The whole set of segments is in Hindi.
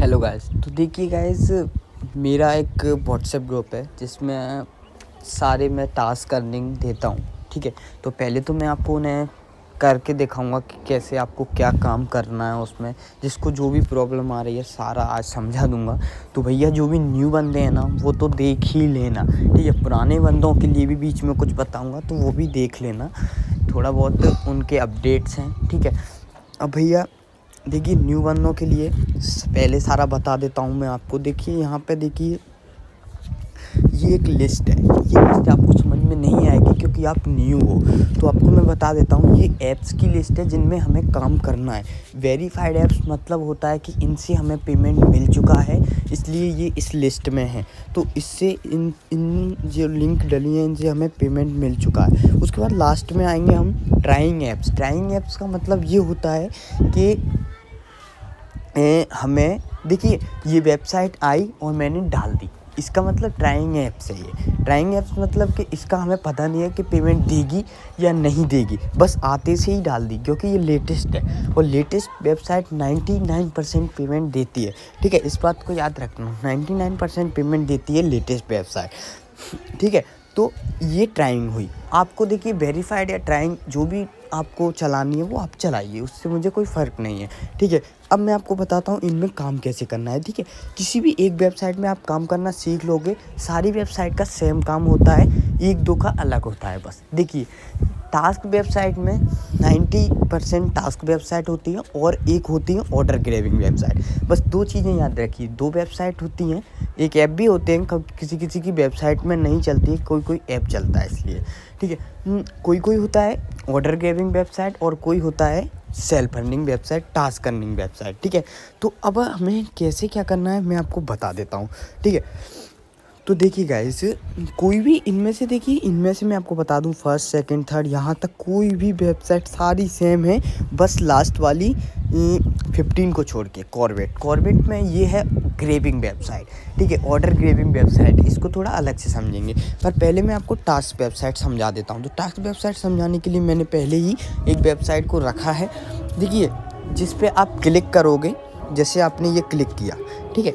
Hello guys. तो देखिए गाइस, मेरा एक व्हाट्सएप ग्रुप है जिसमें सारे मैं टास्क अर्निंग देता हूँ। ठीक है, तो पहले तो मैं आपको उन्हें करके दिखाऊंगा कि कैसे आपको क्या काम करना है उसमें। जिसको जो भी प्रॉब्लम आ रही है सारा आज समझा दूंगा। तो भैया जो भी न्यू बंदे हैं ना वो तो देख ही लेना। ठीक है, पुराने बंदों के लिए भी बीच में कुछ बताऊँगा तो वो भी देख लेना, थोड़ा बहुत उनके अपडेट्स हैं। ठीक है, अब भैया देखिए न्यू बंदों के लिए पहले सारा बता देता हूँ मैं आपको। देखिए यहाँ पे देखिए ये एक लिस्ट है। ये लिस्ट आपको समझ में नहीं आएगी क्योंकि आप न्यू हो, तो आपको मैं बता देता हूँ। ये ऐप्स की लिस्ट है जिनमें हमें काम करना है। वेरीफाइड ऐप्स मतलब होता है कि इनसे हमें पेमेंट मिल चुका है, इसलिए ये इस लिस्ट में है। तो इससे इन जो लिंक डली हैं इनसे हमें पेमेंट मिल चुका है। उसके बाद लास्ट में आएंगे हम ट्राइंग ऐप्स। ट्राइंग ऐप्स का मतलब ये होता है कि हमें देखिए ये वेबसाइट आई और मैंने डाल दी, इसका मतलब ट्राइंग ऐप्स है। ये ट्राइंग ऐप्स मतलब कि इसका हमें पता नहीं है कि पेमेंट देगी या नहीं देगी, बस आते से ही डाल दी क्योंकि ये लेटेस्ट है और लेटेस्ट वेबसाइट 99% पेमेंट देती है। ठीक है, इस बात को याद रखना, 99% पेमेंट देती है लेटेस्ट वेबसाइट। ठीक है, तो ये ट्राइंग हुई। आपको देखिए वेरीफाइड या ट्राइंग जो भी आपको चलानी है वो आप चलाइए, उससे मुझे कोई फ़र्क नहीं है। ठीक है, अब मैं आपको बताता हूँ इनमें काम कैसे करना है। ठीक है, किसी भी एक वेबसाइट में आप काम करना सीख लोगे, सारी वेबसाइट का सेम काम होता है, एक दो का अलग होता है बस। देखिए टास्क वेबसाइट में 90% टास्क वेबसाइट होती है और एक होती है ऑर्डर ग्रेबिंग वेबसाइट। बस दो चीज़ें याद रखिए, दो वेबसाइट होती हैं, एक ऐप भी होते हैं। किसी किसी की वेबसाइट में नहीं चलती है, कोई कोई ऐप चलता है इसलिए। ठीक है, कोई कोई होता है ऑर्डर ग्रेबिंग वेबसाइट और कोई होता है self earning website, task earning website. ठीक है, तो अब हमें कैसे क्या करना है मैं आपको बता देता हूँ। ठीक है, तो देखिए गाइस, कोई भी इनमें से देखिए, इनमें से मैं आपको बता दूं फर्स्ट सेकंड थर्ड यहाँ तक कोई भी वेबसाइट सारी सेम है, बस लास्ट वाली 15 को छोड़ के कॉर्बेट में ये है ग्रेबिंग वेबसाइट। ठीक है, ऑर्डर ग्रेबिंग वेबसाइट, इसको थोड़ा अलग से समझेंगे, पर पहले मैं आपको टास्क वेबसाइट समझा देता हूँ। तो टास्क वेबसाइट समझाने के लिए मैंने पहले ही एक वेबसाइट को रखा है। देखिए जिस पे आप क्लिक करोगे, जैसे आपने ये क्लिक किया, ठीक है,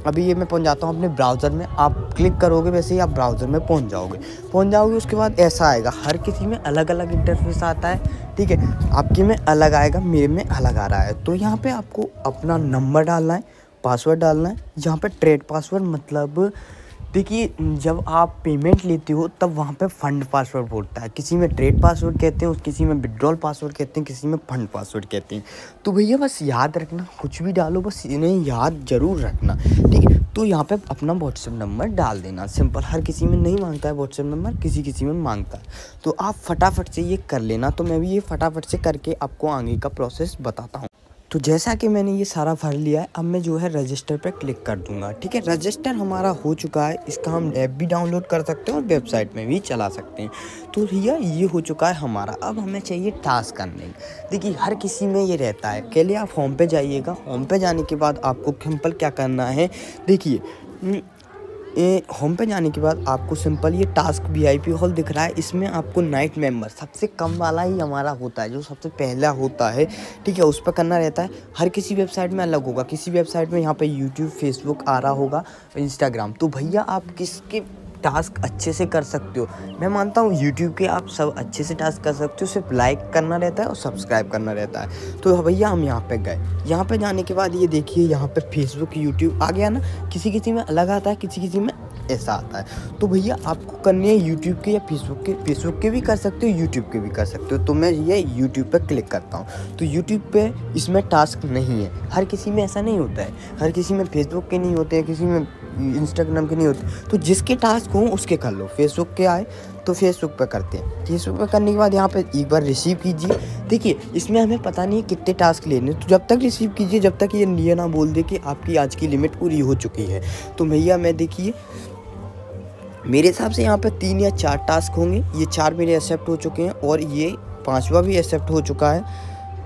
अभी ये मैं पहुंच जाता हूं अपने ब्राउज़र में। आप क्लिक करोगे वैसे ही आप ब्राउज़र में पहुंच जाओगे। उसके बाद ऐसा आएगा, हर किसी में अलग अलग इंटरफेस आता है। ठीक है, आपके में अलग आएगा, मेरे में अलग आ रहा है। तो यहाँ पे आपको अपना नंबर डालना है, पासवर्ड डालना है। यहाँ पे ट्रेड पासवर्ड मतलब देखिए जब आप पेमेंट लेते हो तब वहाँ पे फंड पासवर्ड बोलता है। किसी में ट्रेड पासवर्ड कहते हैं, किसी में विड्रॉल पासवर्ड कहते हैं, किसी में फंड पासवर्ड कहते हैं। तो भैया बस याद रखना, कुछ भी डालो बस इन्हें याद ज़रूर रखना। ठीक है, तो यहाँ पे अपना व्हाट्सएप नंबर डाल देना, सिंपल। हर किसी में नहीं मांगता है व्हाट्सएप नंबर, किसी किसी में मांगता है। तो आप फटाफट से ये कर लेना। तो मैं भी ये फटाफट से करके आपको आगे का प्रोसेस बताता हूँ। तो जैसा कि मैंने ये सारा भर लिया है, अब मैं जो है रजिस्टर पर क्लिक कर दूंगा। ठीक है, रजिस्टर हमारा हो चुका है। इसका हम ऐप भी डाउनलोड कर सकते हैं और वेबसाइट में भी चला सकते हैं। तो भैया ये हो चुका है हमारा। अब हमें चाहिए टास्क अर्निंग। देखिए हर किसी में ये रहता है। पहले आप होम पे जाइएगा, होम पे जाने के बाद आपको सिंपल क्या करना है, देखिए होम पे जाने के बाद आपको सिंपल ये टास्क VIP हॉल दिख रहा है, इसमें आपको नाइट मेंबर सबसे कम वाला ही हमारा होता है, जो सबसे पहला होता है। ठीक है, उस पर करना रहता है। हर किसी वेबसाइट में अलग होगा, किसी वेबसाइट में यहाँ पे YouTube फेसबुक आ रहा होगा, इंस्टाग्राम। तो भैया आप किसके टास्क अच्छे से कर सकते हो, मैं मानता हूँ यूट्यूब के आप सब अच्छे से टास्क कर सकते हो। सिर्फ लाइक करना रहता है और सब्सक्राइब करना रहता है। तो भैया हम यहाँ पे गए, यहाँ पे जाने के बाद ये देखिए यहाँ पे फेसबुक यूट्यूब आ गया ना। किसी किसी में अलग आता है, किसी किसी में ऐसा आता है। तो भैया आपको करनी है यूट्यूब के या फेसबुक के भी कर सकते हो, यूट्यूब के भी कर सकते हो। तो मैं ये यूट्यूब पे क्लिक करता हूँ। तो यूट्यूब पे इसमें टास्क नहीं है, हर किसी में ऐसा नहीं होता है। हर किसी में फेसबुक के नहीं होते हैं, किसी में इंस्टाग्राम के नहीं होते। तो जिसके टास्क हो उसके कर लो। फेसबुक के आए तो फेसबुक पे करते हैं। फेसबुक पे करने के बाद यहाँ पे एक बार रिसीव कीजिए। देखिए इसमें हमें पता नहीं है कितने टास्क लेने, तो जब तक रिसीव कीजिए जब तक ये ना बोल दे कि आपकी आज की लिमिट पूरी हो चुकी है। तो भैया मैं देखिए मेरे हिसाब से यहाँ पे 3 या 4 टास्क होंगे। ये 4 मेरे एक्सेप्ट हो चुके हैं और ये 5वां भी एक्सेप्ट हो चुका है।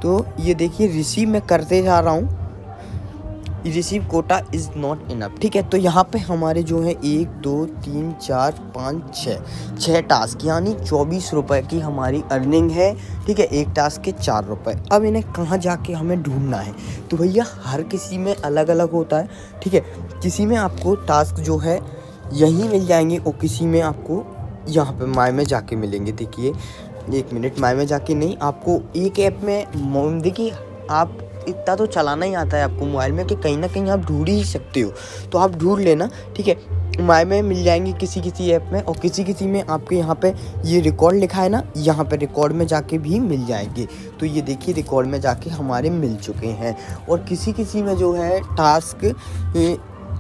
तो ये देखिए रिसीव मैं करते जा रहा हूँ। Receive quota is not enough. ठीक है, तो यहाँ पे हमारे जो है 1 2 3 4 5 6 टास्क यानी 24 रुपये की हमारी अर्निंग है। ठीक है, एक टास्क के 4 रुपये। अब इन्हें कहाँ जाके हमें ढूंढना है, तो भैया हर किसी में अलग अलग होता है। ठीक है, किसी में आपको टास्क जो है यहीं मिल जाएंगे और किसी में आपको यहाँ पे माय में जाके मिलेंगे। देखिए 1 मिनट, माय में जाके नहीं, आपको एक ऐप में देखिए आप इतना तो चलाना ही आता है आपको मोबाइल में कि कहीं ना कहीं आप ढूंढ ही सकते हो, तो आप ढूंढ लेना। ठीक है, माय में मिल जाएंगे किसी किसी ऐप में, और किसी किसी में आपके यहाँ पे ये रिकॉर्ड लिखा है ना, यहाँ पे रिकॉर्ड में जाके भी मिल जाएंगे। तो ये देखिए रिकॉर्ड में जाके हमारे मिल चुके हैं। और किसी किसी में जो है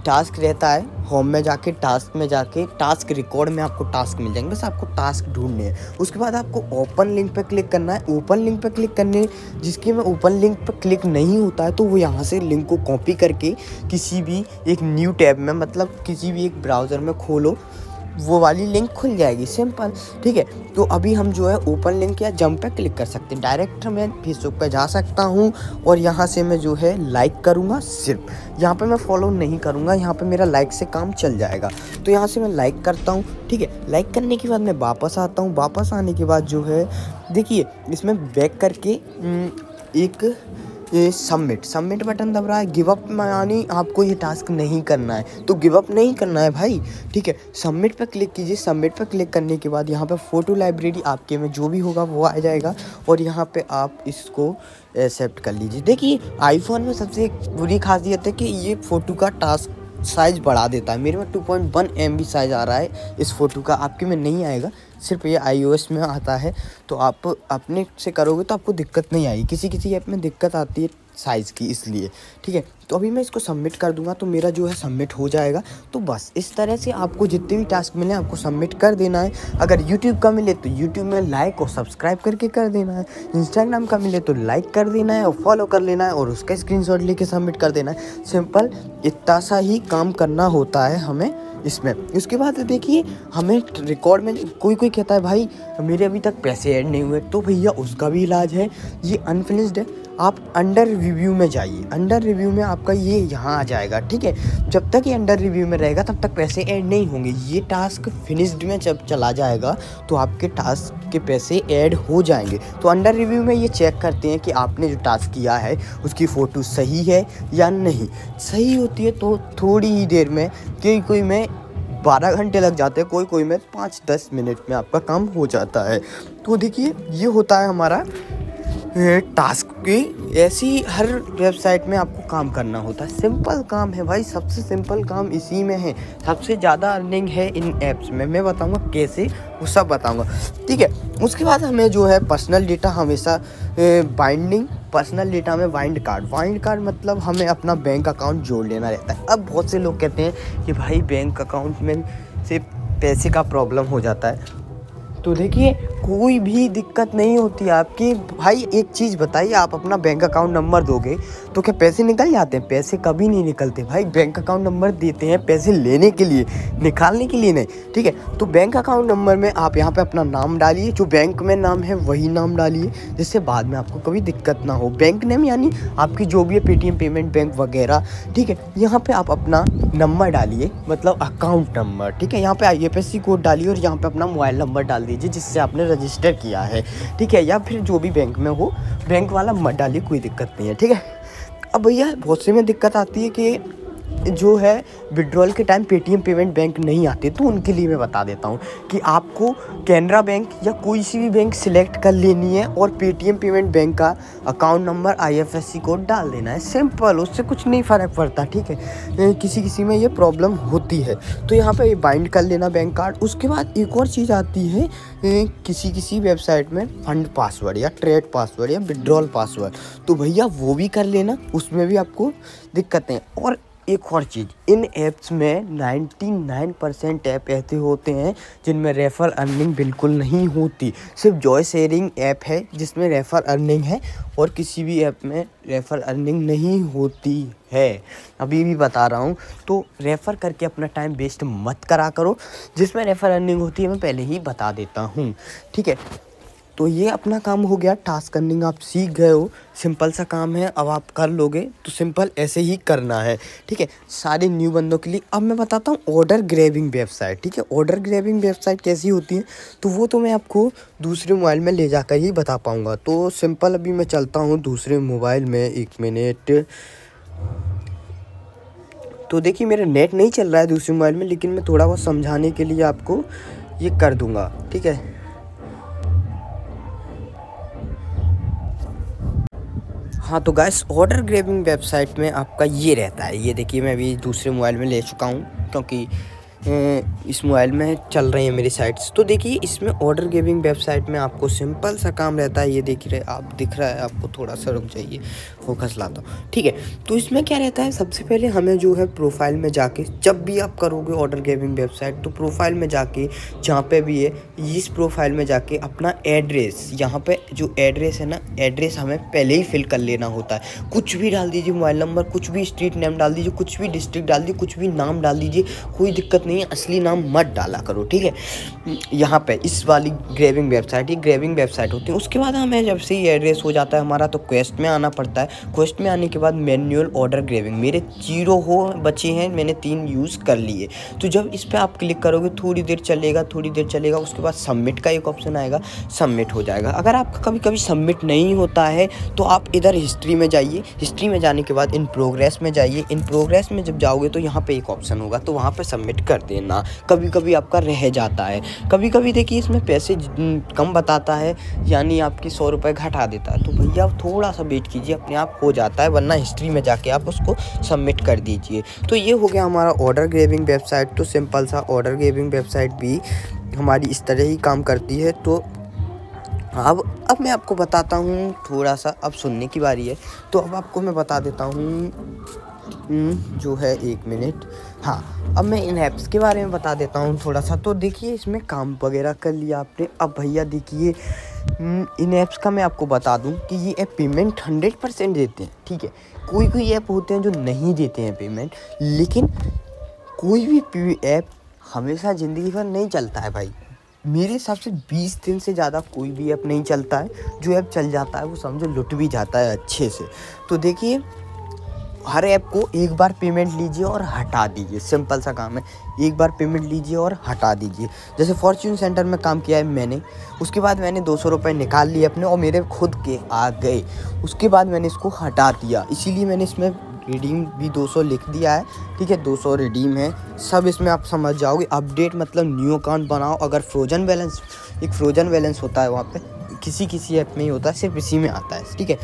टास्क रहता है, होम में जाके टास्क में जाके टास्क रिकॉर्ड में आपको टास्क मिल जाएंगे। बस आपको टास्क ढूंढने हैं। उसके बाद आपको ओपन लिंक पर क्लिक करना है। ओपन लिंक पर क्लिक करने, जिसके में ओपन लिंक पर क्लिक नहीं होता है तो वो यहाँ से लिंक को कॉपी करके किसी भी एक न्यू टैब में, मतलब किसी भी एक ब्राउज़र में खोलो, वो वाली लिंक खुल जाएगी, सिंपल। ठीक है, तो अभी हम जो है ओपन लिंक या जंप पे क्लिक कर सकते हैं। डायरेक्ट मैं फेसबुक पे जा सकता हूँ और यहाँ से मैं जो है लाइक करूँगा। सिर्फ यहाँ पे मैं फॉलो नहीं करूँगा, यहाँ पे मेरा लाइक से काम चल जाएगा। तो यहाँ से मैं लाइक करता हूँ। ठीक है, लाइक करने के बाद मैं वापस आता हूँ। वापस आने के बाद जो है देखिए इसमें बैक करके एक ये सबमिट बटन दब रहा है। गिव अप यानी आपको ये टास्क नहीं करना है, तो गिव अप नहीं करना है भाई। ठीक है, सबमिट पर क्लिक कीजिए। सबमिट पर क्लिक करने के बाद यहाँ पे फ़ोटो लाइब्रेरी आपके में जो भी होगा वो आ जाएगा और यहाँ पे आप इसको एक्सेप्ट कर लीजिए। देखिए आईफोन में सबसे एक बुरी खासियत है कि ये फ़ोटो का टास्क साइज़ बढ़ा देता है। मेरे में 2.1 MB साइज़ आ रहा है इस फ़ोटो का, आपके में नहीं आएगा, सिर्फ ये iOS में आता है। तो आप अपने से करोगे तो आपको दिक्कत नहीं आएगी। किसी किसी ऐप में दिक्कत आती है साइज़ की, इसलिए। ठीक है, तो अभी मैं इसको सबमिट कर दूंगा तो मेरा जो है सबमिट हो जाएगा। तो बस इस तरह से आपको जितने भी टास्क मिले आपको सबमिट कर देना है। अगर यूट्यूब का मिले तो यूट्यूब में लाइक और सब्सक्राइब करके कर देना है। इंस्टाग्राम का मिले तो लाइक कर देना है और फॉलो कर लेना है और उसका स्क्रीनशॉट लेके सबमिट कर देना है। सिंपल इतना सा ही काम करना होता है हमें इसमें। उसके बाद देखिए हमें रिकॉर्ड में कोई कहता है भाई मेरे अभी तक पैसे ऐड नहीं हुए, तो भैया उसका भी इलाज है। ये अनफिनिश्ड है, आप अंडर रिव्यू में जाइए। अंडर रिव्यू में आपका ये यहाँ आ जाएगा। ठीक है, जब तक ये अंडर रिव्यू में रहेगा तब तक पैसे ऐड नहीं होंगे। ये टास्क फिनिश्ड में जब चला जाएगा तो आपके टास्क के पैसे ऐड हो जाएंगे। तो अंडर रिव्यू में ये चेक करते हैं कि आपने जो टास्क किया है उसकी फ़ोटो सही है या नहीं। सही होती है तो थोड़ी ही देर में, कोई में 12 घंटे लग जाते हैं, कोई में 5-10 मिनट में आपका काम हो जाता है। तो देखिए ये होता है हमारा टास्क की। ऐसी हर वेबसाइट में आपको काम करना होता है। सिंपल काम है भाई, सबसे सिंपल काम इसी में है। सबसे ज़्यादा अर्निंग है इन ऐप्स में। मैं बताऊंगा कैसे, वो सब बताऊंगा। ठीक है, उसके बाद हमें जो है पर्सनल डेटा हमेशा बाइंडिंग, पर्सनल डेटा में वाइंड कार्ड मतलब हमें अपना बैंक अकाउंट जोड़ लेना रहता है। अब बहुत से लोग कहते हैं कि भाई बैंक अकाउंट में से पैसे का प्रॉब्लम हो जाता है, तो देखिए कोई भी दिक्कत नहीं होती आपकी। भाई एक चीज़ बताइए, आप अपना बैंक अकाउंट नंबर दोगे तो क्या पैसे निकल जाते हैं? पैसे कभी नहीं निकलते भाई। बैंक अकाउंट नंबर देते हैं पैसे लेने के लिए, निकालने के लिए नहीं। ठीक है, तो बैंक अकाउंट नंबर में आप यहाँ पे अपना नाम डालिए, जो बैंक में नाम है वही नाम डालिए, जिससे बाद में आपको कभी दिक्कत ना हो। बैंक नेम यानी आपकी जो भी है पेटीएम पेमेंट बैंक वगैरह। ठीक है, यहाँ पर आप अपना नंबर डालिए, मतलब अकाउंट नंबर। ठीक है, यहाँ पर IFSC कोड डालिए और यहाँ पर अपना मोबाइल नंबर डाल दीजिए जिससे आपने रजिस्टर किया है। ठीक है, या फिर जो भी बैंक में हो बैंक वाला मत डालिए, कोई दिक्कत नहीं है। ठीक है, अब भैया बहुत से में दिक्कत आती है कि जो है विड्रॉल के टाइम पेटीएम पेमेंट बैंक नहीं आते, तो उनके लिए मैं बता देता हूँ कि आपको कैनरा बैंक या कोई सी भी बैंक सिलेक्ट कर लेनी है और पेटीएम पेमेंट बैंक का अकाउंट नंबर IFSC कोड डाल देना है। सिंपल, उससे कुछ नहीं फ़र्क पड़ता। ठीक है, किसी में ये प्रॉब्लम होती है तो यहाँ पे बाइंड कर लेना बैंक कार्ड। उसके बाद एक और चीज़ आती है किसी वेबसाइट में फंड पासवर्ड या ट्रेड पासवर्ड या विड्रॉल पासवर्ड, तो भैया वो भी कर लेना, उसमें भी आपको दिक्कतें। और एक और चीज़, इन ऐप्स में 99% ऐप ऐसे होते हैं जिनमें रेफर अर्निंग बिल्कुल नहीं होती। सिर्फ जॉय शेयरिंग ऐप है जिसमें रेफर अर्निंग है और किसी भी ऐप में रेफर अर्निंग नहीं होती है। अभी भी बता रहा हूँ, तो रेफ़र करके अपना टाइम वेस्ट मत करा करो। जिसमें रेफर अर्निंग होती है मैं पहले ही बता देता हूँ। ठीक है, तो ये अपना काम हो गया, टास्क अर्निंग आप सीख गए हो, सिंपल सा काम है, अब आप कर लोगे तो सिंपल ऐसे ही करना है, ठीक है, सारे न्यू बंदों के लिए। अब मैं बताता हूँ ऑर्डर ग्रैबिंग वेबसाइट, ठीक है। ऑर्डर ग्रैबिंग वेबसाइट कैसी होती है तो वो तो मैं आपको दूसरे मोबाइल में ले जाकर ही बता पाऊँगा। तो सिंपल अभी मैं चलता हूँ दूसरे मोबाइल में, 1 मिनट। तो देखिए मेरा नेट नहीं चल रहा है दूसरे मोबाइल में, लेकिन मैं थोड़ा बहुत समझाने के लिए आपको ये कर दूंगा, ठीक है। हाँ तो गाइस, ऑर्डर ग्रैबिंग वेबसाइट में आपका ये रहता है, ये देखिए मैं अभी दूसरे मोबाइल में ले चुका हूँ क्योंकि इस मोबाइल में चल रही है मेरी साइट्स। तो देखिए इसमें ऑर्डर ग्रैबिंग वेबसाइट में आपको सिंपल सा काम रहता है, ये देख रहे आप, दिख रहा है आपको, थोड़ा सा रुक जाइए, फोकस लाता हूँ, ठीक है। तो इसमें क्या रहता है, सबसे पहले हमें जो है प्रोफाइल में जाके, जब भी आप करोगे ऑर्डर ग्रैबिंग वेबसाइट तो प्रोफाइल में जाके, जहाँ पे भी है इस प्रोफाइल में जाके अपना एड्रेस, यहाँ पे जो एड्रेस है ना, एड्रेस हमें पहले ही फिल कर लेना होता है। कुछ भी डाल दीजिए, मोबाइल नंबर, कुछ भी स्ट्रीट नेम डाल दीजिए, कुछ भी डिस्ट्रिक्ट डाल दीजिए, कुछ भी नाम डाल दीजिए, कोई दिक्कत नहीं है, असली नाम मत डाला करो, ठीक है। यहाँ पे इस वाली ग्रैबिंग वेबसाइट, ये ग्रैबिंग वेबसाइट होती है। उसके बाद हमें जब से ये एड्रेस हो जाता है हमारा तो क्वेस्ट में आना पड़ता है। क्वेस्ट में आने के बाद मैन्युअल ऑर्डर ग्रैबिंग, मेरे 0 बचे हैं, मैंने 3 यूज़ कर लिए। तो जब इस पर आप क्लिक करोगे थोड़ी देर चलेगा, उसके बाद सबमिट का एक ऑप्शन आएगा, सबमिट हो जाएगा। अगर आपका कभी कभी सबमिट नहीं होता है तो आप इधर हिस्ट्री में जाइए, हिस्ट्री में जाने के बाद इन प्रोग्रेस में जाइए। इन प्रोग्रेस में जब जाओगे तो यहाँ पे एक ऑप्शन होगा, तो वहाँ पे सबमिट कर देना। कभी कभी आपका रह जाता है, कभी कभी देखिए इसमें पैसे कम बताता है, यानी आपकी 100 रुपये घटा देता है, तो भैया आप थोड़ा सा वेट कीजिए, अपने आप हो जाता है, वरना हिस्ट्री में जाके आप उसको सबमिट कर दीजिए। तो ये हो गया हमारा ऑर्डर ग्रैबिंग वेबसाइट। तो सिंपल सा ऑर्डर ग्रैबिंग वेबसाइट भी हमारी इस तरह ही काम करती है। तो अब मैं आपको बताता हूँ थोड़ा सा, अब सुनने की बारी है, तो अब आपको मैं बता देता हूँ जो है, 1 मिनट। हाँ, अब मैं इन ऐप्स के बारे में बता देता हूँ थोड़ा सा। तो देखिए इसमें काम वगैरह कर लिया आपने। अब भैया देखिए इन ऐप्स का मैं आपको बता दूँ कि ये ऐप पेमेंट 100% देते हैं, ठीक है। कोई ऐप होते हैं जो नहीं देते हैं पेमेंट, लेकिन कोई भी ऐप हमेशा ज़िंदगी भर नहीं चलता है भाई। मेरे हिसाब से 20 दिन से ज़्यादा कोई भी ऐप नहीं चलता है। जो ऐप चल जाता है वो समझो लुट भी जाता है अच्छे से। तो देखिए हर ऐप को एक बार पेमेंट लीजिए और हटा दीजिए, सिंपल सा काम है, एक बार पेमेंट लीजिए और हटा दीजिए। जैसे फॉर्च्यून सेंटर में काम किया है मैंने, उसके बाद मैंने 200 रुपये निकाल लिए अपने और मेरे खुद के आ गए, उसके बाद मैंने इसको हटा दिया। इसीलिए मैंने इसमें रिडीम भी 200 लिख दिया है, ठीक है, 200 रिडीम है, सब इसमें आप समझ जाओगे। अपडेट मतलब न्यू अकाउंट बनाओ। अगर फ्रोजन बैलेंस, एक फ्रोजन बैलेंस होता है वहाँ पे, किसी ऐप में ही होता है, सिर्फ इसी में आता है, ठीक है।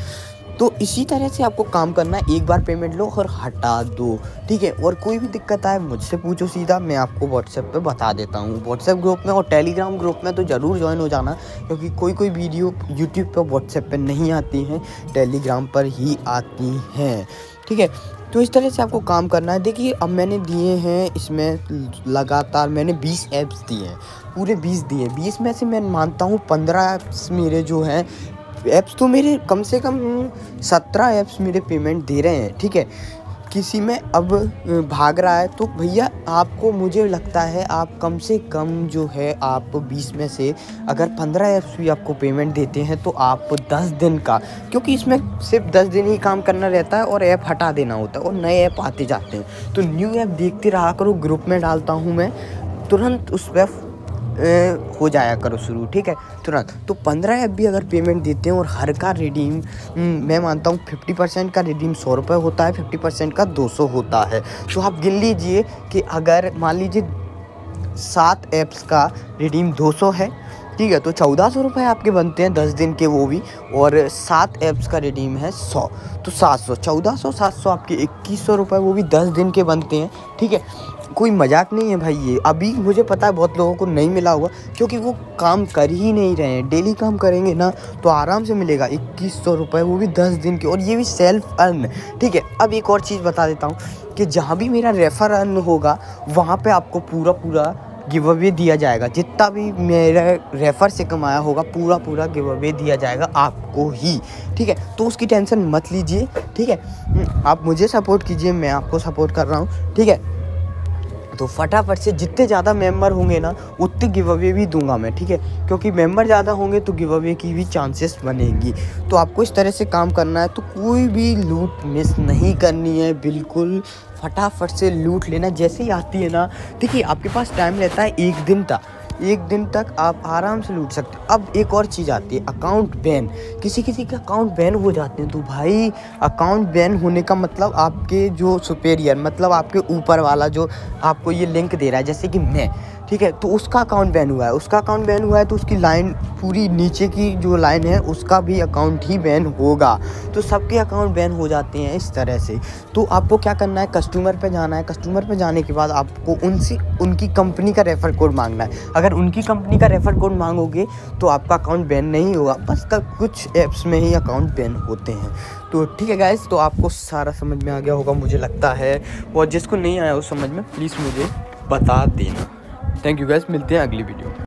तो इसी तरह से आपको काम करना है, एक बार पेमेंट लो और हटा दो, ठीक है। और कोई भी दिक्कत आए मुझसे पूछो सीधा, मैं आपको व्हाट्सएप पे बता देता हूँ। व्हाट्सएप ग्रुप में और टेलीग्राम ग्रुप में तो ज़रूर ज्वाइन हो जाना, क्योंकि कोई वीडियो यूट्यूब पे व्हाट्सएप पे नहीं आती हैं, टेलीग्राम पर ही आती हैं, ठीक है। तो इस तरह से आपको काम करना है। देखिए अब मैंने दिए हैं इसमें लगातार, मैंने 20 ऐप्स दिए हैं, पूरे 20 दिए। 20 में से मैं मानता हूँ 15 ऐप्स मेरे जो हैं, ऐप्स तो मेरे कम से कम 17 ऐप्स मेरे पेमेंट दे रहे हैं, ठीक है। किसी में अब भाग रहा है तो भैया आपको, मुझे लगता है आप कम से कम जो है आप 20 में से अगर 15 ऐप्स भी आपको पेमेंट देते हैं तो आप 10 दिन का, क्योंकि इसमें सिर्फ 10 दिन ही काम करना रहता है और ऐप हटा देना होता है और नए ऐप आते जाते हैं। तो न्यू ऐप देखते रहा करो, ग्रुप में डालता हूँ मैं, तुरंत उस पर हो जाया करो शुरू, ठीक है, तुरंत। तो 15 ऐप भी अगर पेमेंट देते हैं और हर का रिडीम मैं मानता हूँ 50% का रिडीम 100 रुपये होता है, 50% का 200 होता है। तो आप गिन लीजिए कि अगर मान लीजिए 7 ऐप्स का रिडीम 200 है, ठीक है, तो 1400 रुपये आपके बनते हैं 10 दिन के, वो भी। और 7 ऐप्स का रिडीम है 100, तो 700, 1400, 700 आपके 2100 रुपये, वो भी 10 दिन के बनते हैं, ठीक है। कोई मजाक नहीं है भाई ये। अभी मुझे पता है बहुत लोगों को नहीं मिला होगा, क्योंकि वो काम कर ही नहीं रहे हैं। डेली काम करेंगे ना तो आराम से मिलेगा 2100 रुपये, वो भी 10 दिन के, और ये भी सेल्फ अर्न, ठीक है। अब एक और चीज़ बता देता हूँ कि जहाँ भी मेरा रेफर अर्न होगा वहाँ पे आपको पूरा गिव अवे दिया जाएगा। जितना भी मेरा रेफर से कमाया होगा पूरा गिव अवे दिया जाएगा आपको ही, ठीक है। तो उसकी टेंशन मत लीजिए, ठीक है। आप मुझे सपोर्ट कीजिए, मैं आपको सपोर्ट कर रहा हूँ, ठीक है। तो फटाफट से जितने ज़्यादा मेंबर होंगे ना उतने गिव अवे भी दूंगा मैं, ठीक है, क्योंकि मेंबर ज़्यादा होंगे तो गिव अवे की भी चांसेस बनेंगी। तो आपको इस तरह से काम करना है, तो कोई भी लूट मिस नहीं करनी है, बिल्कुल फटाफट से लूट लेना जैसे ही आती है ना। देखिए आपके पास टाइम रहता है एक दिन तक आप आराम से लूट सकते हो। अब एक और चीज़ आती है अकाउंट बैन। किसी किसी के अकाउंट बैन हो जाते हैं, तो भाई अकाउंट बैन होने का मतलब आपके जो सुपेरियर, मतलब आपके ऊपर वाला जो आपको ये लिंक दे रहा है, जैसे कि मैं, ठीक है, तो उसका अकाउंट बैन हुआ है, तो उसकी लाइन पूरी नीचे की जो लाइन है उसका भी अकाउंट ही बैन होगा। तो सबके अकाउंट बैन हो जाते हैं इस तरह से। तो आपको क्या करना है, कस्टमर पे जाना है। कस्टमर पे जाने के बाद आपको उनकी कंपनी का रेफर कोड मांगना है। अगर उनकी कंपनी का रेफर कोड मांगोगे तो आपका अकाउंट बैन नहीं होगा, बस कुछ ऐप्स में ही अकाउंट बैन होते हैं। तो ठीक है गाइस, तो आपको सारा समझ में आ गया होगा मुझे लगता है, और जिसको नहीं आया उस समझ में प्लीज़ मुझे बता देना। थैंक यू गाइस, मिलते हैं अगली वीडियो में।